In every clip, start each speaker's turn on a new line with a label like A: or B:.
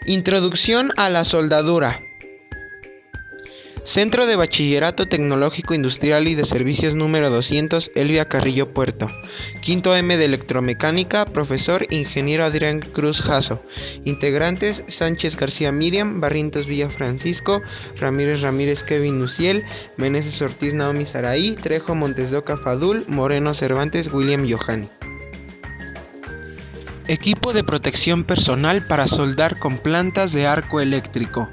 A: Introducción a la soldadura. Centro de Bachillerato Tecnológico Industrial y de Servicios número 200, Elvia Carrillo Puerto. Quinto M de Electromecánica, profesor Ingeniero Adrián Cruz Jasso. Integrantes: Sánchez García Miriam, Barrientos Villa Francisco, Ramírez Kevin Nuciel, Meneses Ortiz Naomi Saraí, Trejo Montes de Oca Fadul, Moreno Cervantes William Yohani. Equipo de protección personal para soldar con plantas de arco eléctrico.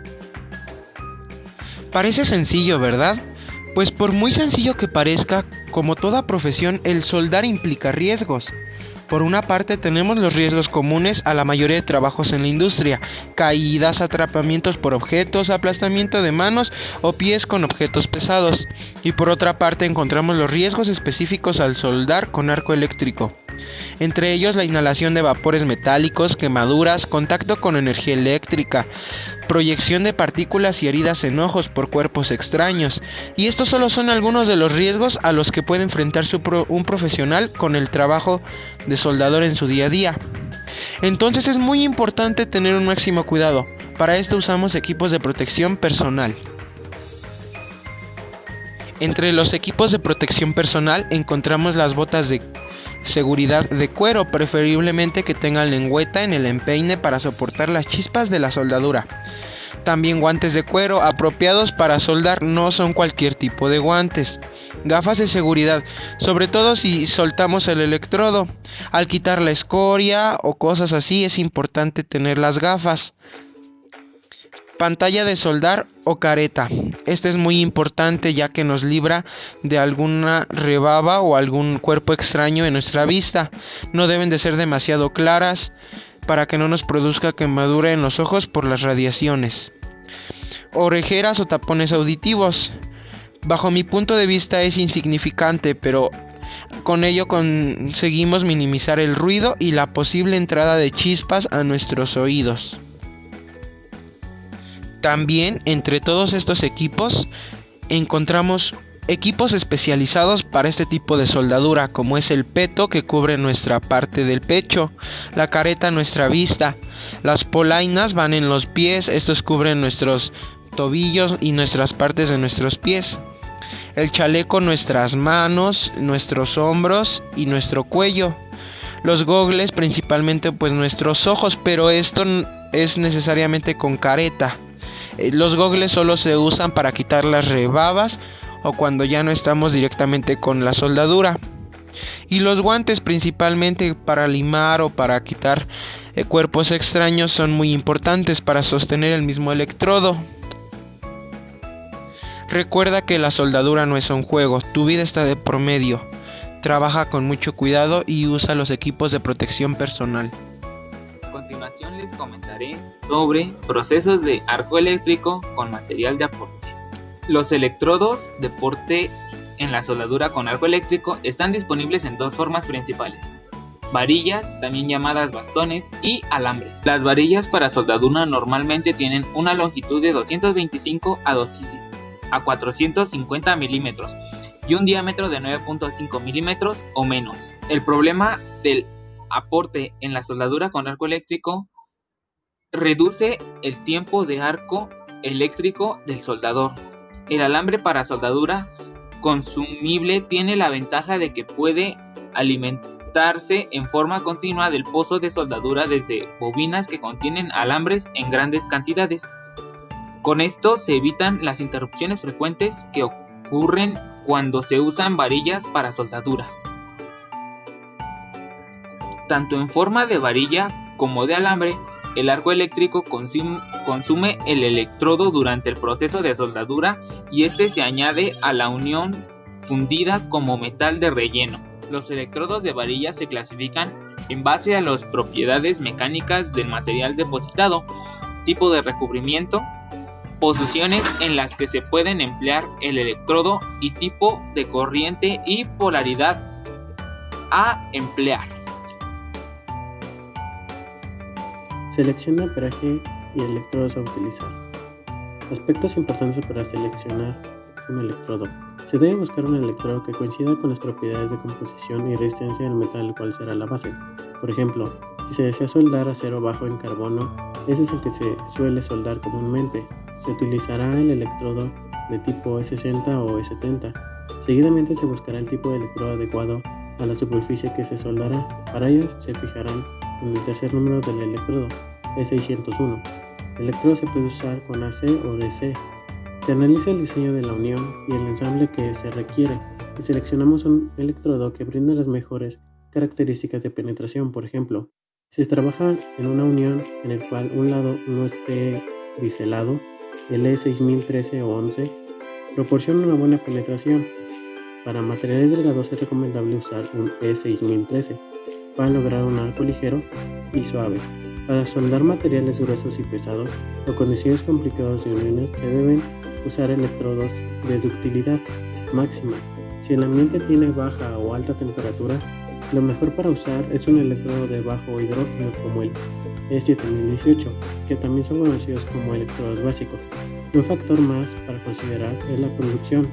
A: Parece sencillo, ¿verdad? Pues por muy sencillo que parezca, como toda profesión, el soldar implica riesgos. Por una parte tenemos los riesgos comunes a la mayoría de trabajos en la industria: caídas, atrapamientos por objetos, aplastamiento de manos o pies con objetos pesados. Y por otra parte encontramos los riesgos específicos al soldar con arco eléctrico. Entre ellos la inhalación de vapores metálicos, quemaduras, contacto con energía eléctrica, proyección de partículas y heridas en ojos por cuerpos extraños. Y estos solo son algunos de los riesgos a los que puede enfrentarse un profesional con el trabajo de soldador en su día a día. Entonces es muy importante tener un máximo cuidado. Para esto usamos equipos de protección personal. Entre los equipos de protección personal encontramos las botas de seguridad de cuero, preferiblemente que tengan lengüeta en el empeine para soportar las chispas de la soldadura. También guantes de cuero apropiados para soldar, no son cualquier tipo de guantes. Gafas de seguridad, sobre todo si soltamos el electrodo. Al quitar la escoria o cosas así es importante tener las gafas. Pantalla de soldar o careta. Este es muy importante ya que nos libra de alguna rebaba o algún cuerpo extraño en nuestra vista. No deben de ser demasiado claras para que no nos produzca quemadura en los ojos por las radiaciones. Orejeras o tapones auditivos. Bajo mi punto de vista es insignificante, pero con ello conseguimos minimizar el ruido y la posible entrada de chispas a nuestros oídos. También entre todos estos equipos encontramos equipos especializados para este tipo de soldadura, como es el peto, que cubre nuestra parte del pecho, la careta nuestra vista, las polainas van en los pies, estos cubren nuestros tobillos y nuestras partes de nuestros pies, el chaleco nuestras manos, nuestros hombros y nuestro cuello, los gogles principalmente pues nuestros ojos, pero esto es necesariamente con careta. Los gogles solo se usan para quitar las rebabas o cuando ya no estamos directamente con la soldadura. Y los guantes principalmente para limar o para quitar cuerpos extraños son muy importantes para sostener el mismo electrodo. Recuerda que la soldadura no es un juego, tu vida está de por medio. Trabaja con mucho cuidado y usa los equipos de protección personal.
B: A continuación les comentaré sobre procesos de arco eléctrico con material de aporte. Los electrodos de aporte en la soldadura con arco eléctrico están disponibles en dos formas principales: varillas, también llamadas bastones, y alambres. Las varillas para soldadura normalmente tienen una longitud de 225 a 450 milímetros y un diámetro de 9.5 milímetros o menos. El problema del aporte en la soldadura con arco eléctrico reduce el tiempo de arco eléctrico del soldador. El alambre para soldadura consumible tiene la ventaja de que puede alimentarse en forma continua del pozo de soldadura desde bobinas que contienen alambres en grandes cantidades. Con esto se evitan las interrupciones frecuentes que ocurren cuando se usan varillas para soldadura. Tanto en forma de varilla como de alambre, el arco eléctrico consume el electrodo durante el proceso de soldadura y este se añade a la unión fundida como metal de relleno. Los electrodos de varilla se clasifican en base a las propiedades mecánicas del material depositado, tipo de recubrimiento, posiciones en las que se pueden emplear el electrodo y tipo de corriente y polaridad a emplear.
C: Selección de amperaje y electrodos a utilizar. Aspectos importantes para seleccionar un electrodo. Se debe buscar un electrodo que coincida con las propiedades de composición y resistencia del metal, cual será la base. Por ejemplo, si Si se desea soldar acero bajo en carbono, ese es el que se suele soldar comúnmente. Se utilizará el electrodo de tipo E60 o E70. Seguidamente se buscará el tipo de electrodo adecuado a la superficie que se soldará. Para ello se fijarán en el tercer número del electrodo, E601. El electrodo se puede usar con AC o DC. Se analiza el diseño de la unión y el ensamble que se requiere y seleccionamos un electrodo que brinda las mejores características de penetración. Por ejemplo, si se trabaja en una unión en el cual un lado no esté biselado, el E6013 o 11 proporciona una buena penetración. Para materiales delgados es recomendable usar un E6013 para lograr un arco ligero y suave. Para soldar materiales gruesos y pesados o condiciones complicadas de uniones se deben usar electrodos de ductilidad máxima. Si el ambiente tiene baja o alta temperatura, lo mejor para usar es un electrodo de bajo hidrógeno como el E7018, que también son conocidos como electrodos básicos. Un factor más para considerar es la conducción.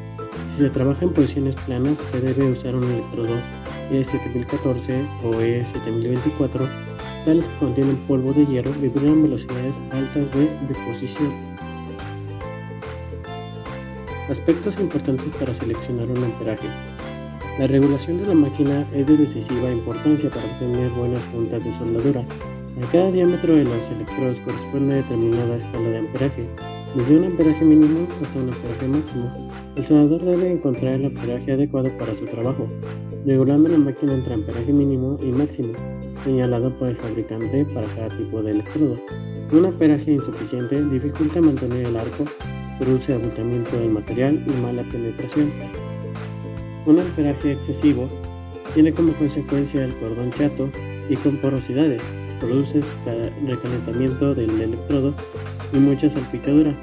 C: Si se trabaja en posiciones planas, se debe usar un electrodo E7014 o E7024, tales que contienen polvo de hierro y brindan velocidades altas de deposición. Aspectos importantes para seleccionar un amperaje. La regulación de la máquina es de decisiva importancia para obtener buenas juntas de soldadura. A cada diámetro de los electrodos corresponde a determinada escala de amperaje, desde un amperaje mínimo hasta un amperaje máximo. El soldador debe encontrar el amperaje adecuado para su trabajo, regulando la máquina entre amperaje mínimo y máximo, señalado por el fabricante para cada tipo de electrodo. Un amperaje insuficiente dificulta mantener el arco, produce abultamiento del material y mala penetración. Un amperaje excesivo tiene como consecuencia el cordón chato y con porosidades, produce recalentamiento del electrodo y mucha salpicadura.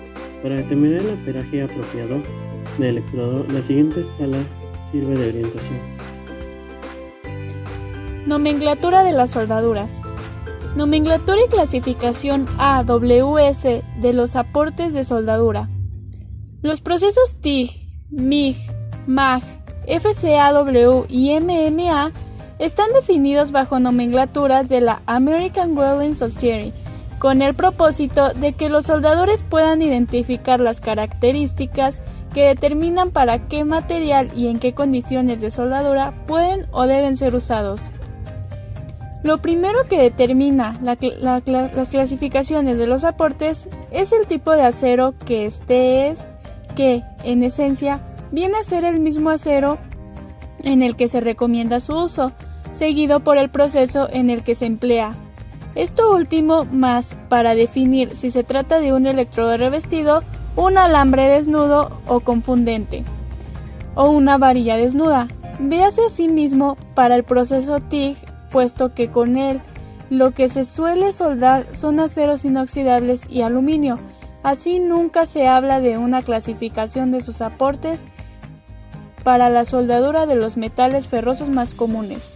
C: Para determinar el amperaje apropiado del electrodo, la siguiente escala sirve de orientación.
D: Nomenclatura de las soldaduras. Nomenclatura y clasificación AWS de los aportes de soldadura. Los procesos TIG, MIG, MAG, FCAW y MMA están definidos bajo nomenclaturas de la American Welding Society, con el propósito de que los soldadores puedan identificar las características que determinan para qué material y en qué condiciones de soldadura pueden o deben ser usados. Lo primero que determina las clasificaciones de los aportes es el tipo de acero que que, en esencia, viene a ser el mismo acero en el que se recomienda su uso, seguido por el proceso en el que se emplea. Esto último más para definir si se trata de un electrodo revestido, un alambre desnudo o confundente, o una varilla desnuda. Véase asimismo para el proceso TIG, puesto que con él lo que se suele soldar son aceros inoxidables y aluminio. Así nunca se habla de una clasificación de sus aportes para la soldadura de los metales ferrosos más comunes.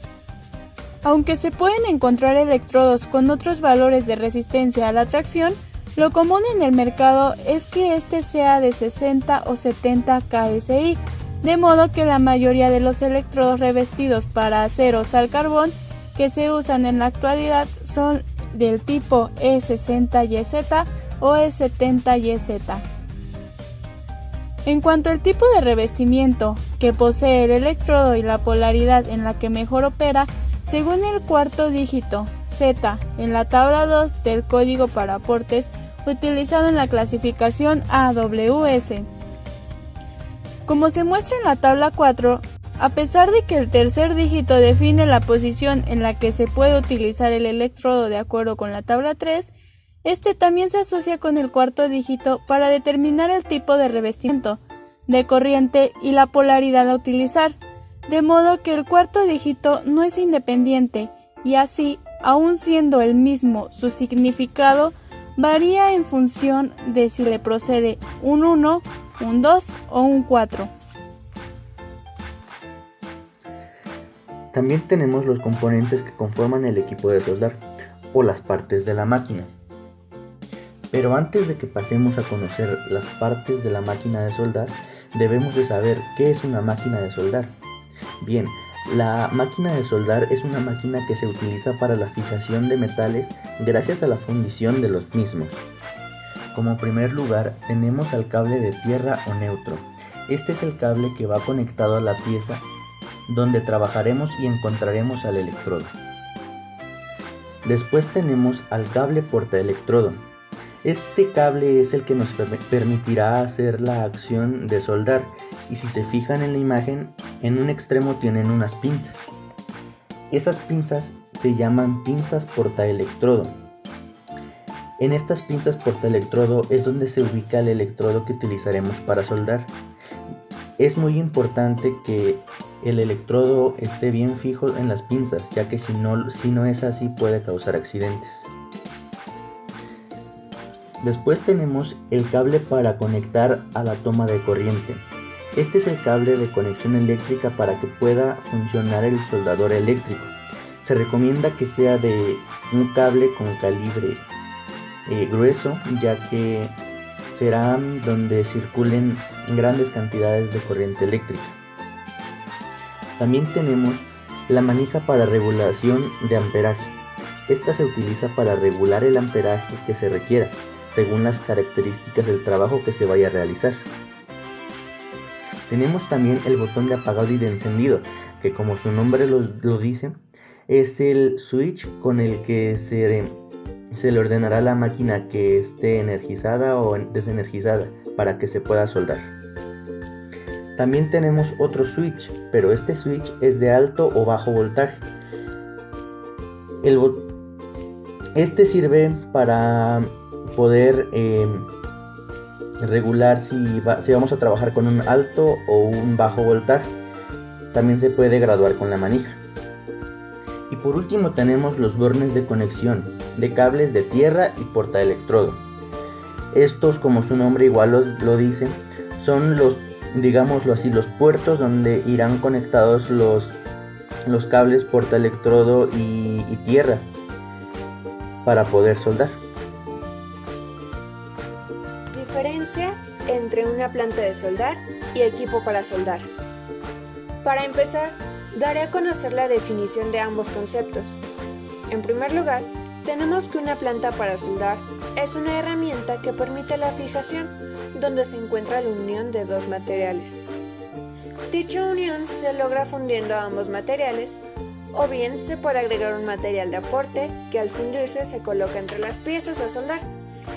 D: Aunque se pueden encontrar electrodos con otros valores de resistencia a la tracción, lo común en el mercado es que este sea de 60 o 70 KSI, de modo que la mayoría de los electrodos revestidos para aceros al carbón que se usan en la actualidad son del tipo E60YZ o E70YZ. En cuanto al tipo de revestimiento que posee el electrodo y la polaridad en la que mejor opera, según el cuarto dígito Z en la tabla 2 del código para aportes utilizado en la clasificación AWS. Como se muestra en la tabla 4, a pesar de que el tercer dígito define la posición en la que se puede utilizar el electrodo de acuerdo con la tabla 3, este también se asocia con el cuarto dígito para determinar el tipo de revestimiento, de corriente y la polaridad a utilizar, de modo que el cuarto dígito no es independiente y así, aun siendo el mismo, su significado varía en función de si le procede un 1, un 2 o un 4.
E: También tenemos los componentes que conforman el equipo de soldar o las partes de la máquina. Pero antes de que pasemos a conocer las partes de la máquina de soldar, debemos de saber qué es una máquina de soldar. Bien, La máquina de soldar es una máquina que se utiliza para la fijación de metales gracias a la fundición de los mismos. Como primer lugar tenemos al cable de tierra o neutro. Este es el cable que va conectado a la pieza donde trabajaremos y encontraremos al electrodo. Después tenemos al cable portaelectrodo. Este cable es el que nos permitirá hacer la acción de soldar, y si se fijan en la imagen, en un extremo tienen unas pinzas. Esas pinzas se llaman pinzas portaelectrodo. En estas pinzas portaelectrodo es donde se ubica el electrodo que utilizaremos para soldar. Es muy importante que el electrodo esté bien fijo en las pinzas, ya que si no es así puede causar accidentes. Después tenemos el cable para conectar a la toma de corriente. Este es el cable de conexión eléctrica para que pueda funcionar el soldador eléctrico. Se recomienda que sea de un cable con calibre grueso, ya que será donde circulen grandes cantidades de corriente eléctrica. También tenemos la manija para regulación de amperaje. Esta se utiliza para regular el amperaje que se requiera, según las características del trabajo que se vaya a realizar. Tenemos también el botón de apagado y de encendido, que como su nombre lo dice, es el switch con el que se le ordenará a la máquina que esté energizada o desenergizada para que se pueda soldar. También tenemos otro switch, pero este switch es de alto o bajo voltaje. Este sirve para poder regular si vamos a trabajar con un alto o un bajo voltaje. También se puede graduar con la manija. Y por último tenemos los bornes de conexión de cables de tierra y portaelectrodo. Estos, como su nombre igual lo dice, son digámoslo así, los puertos donde irán conectados los cables portaelectrodo y tierra para poder soldar.
F: Diferencia entre una planta de soldar y equipo para soldar. Para empezar, daré a conocer la definición de ambos conceptos. En primer lugar, tenemos que una planta para soldar es una herramienta que permite la fijación, donde se encuentra la unión de dos materiales. Dicha unión se logra fundiendo ambos materiales, o bien se puede agregar un material de aporte que al fundirse se coloca entre las piezas a soldar,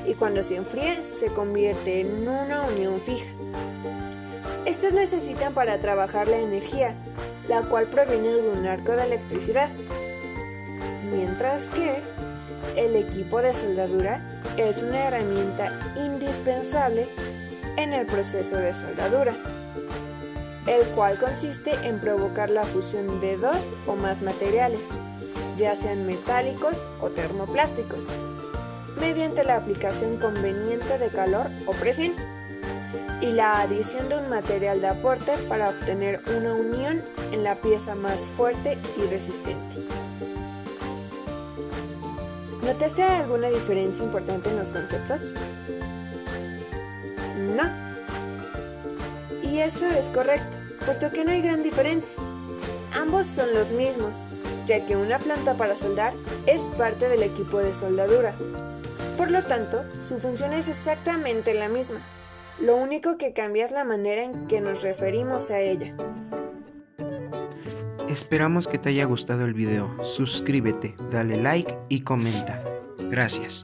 F: y cuando se enfría se convierte en una unión fija. Estas necesitan para trabajar la energía, la cual proviene de un arco de electricidad, mientras que el equipo de soldadura es una herramienta indispensable en el proceso de soldadura, el cual consiste en provocar la fusión de dos o más materiales, ya sean metálicos o termoplásticos, mediante la aplicación conveniente de calor o presión, y la adición de un material de aporte para obtener una unión en la pieza más fuerte y resistente. ¿Notaste alguna diferencia importante en los conceptos? No. Y eso es correcto, puesto que no hay gran diferencia. Ambos son los mismos, ya que una planta para soldar es parte del equipo de soldadura. Por lo tanto, su función es exactamente la misma. Lo único que cambia es la manera en que nos referimos a ella.
A: Esperamos que te haya gustado el video. Suscríbete, dale like y comenta. Gracias.